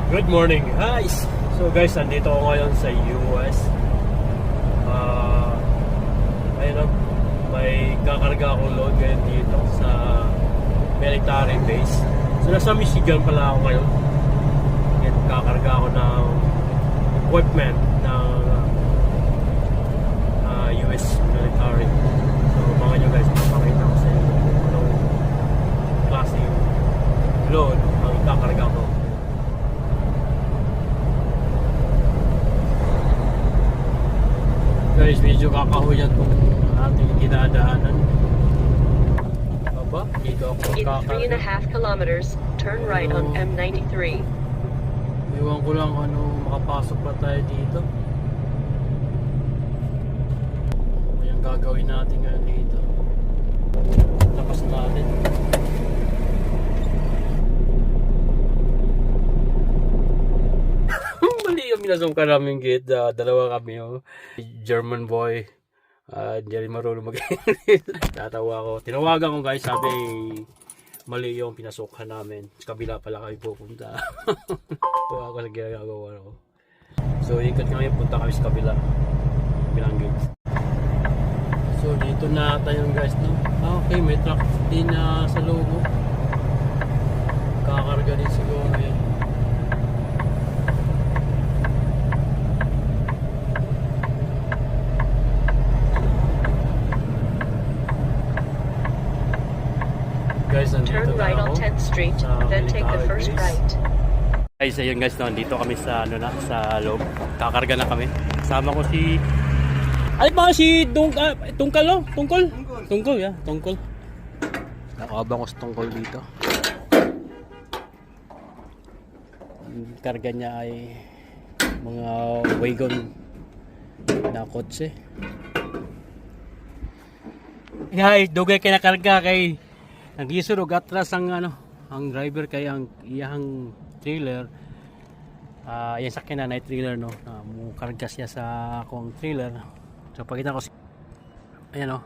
Good morning guys! So guys, nandito ako ngayon sa US. Ayun o, may kakarga akong load ngayon dito sa military base. So nasa Michigan pala ako ngayon. Ngayon kakarga ako ng equipment ng US military. So mga nyo guys, papakita ko sa inyo anong klaseng load ang kakarga ko. Guys, medyo kakahuyan kung ating dinadaanan. Aba, dito ako In kakarga. 3.5 kilometers, turn right on M93. Iwan ko lang ano, makapasok pa tayo dito. Ano yung gagawin natin ngayon dito. Tapos natin. Mali yung minasong ka namin gate. Dalawa kami oh. German boy. Hindi rin marunong mag-English. Tatawa ko. Tinawagan ko guys, sabi mali yung pinasukan namin. Sa kabila pala kami pupunta. Tuwa ko sa ginagawa ko. So ikot kami, punta kami sa kabila. Bilang gate. So dito na tayo guys, no? Okay, may truck din sa loob. Kakarga din siguro yan. Guys, Turn right on 10th Street, then take the first right. Guys, ayun guys, nandito kami sa ano na, sa loob. Kakarga na kami. Kasama ko si ay ba si Tungkol, no? Tungkol, yeah, Tungkol. Nakabang ko sa Tungkol dito. Ang karga niya ay mga wagon na kotse. Guys, dugay kay nakarga kay nagisurog atras ang ano, ang driver kay ang iyang trailer. Yan sakyan na night trailer no. Mukarga siya sa akong trailer. So pakita ko ayan oh.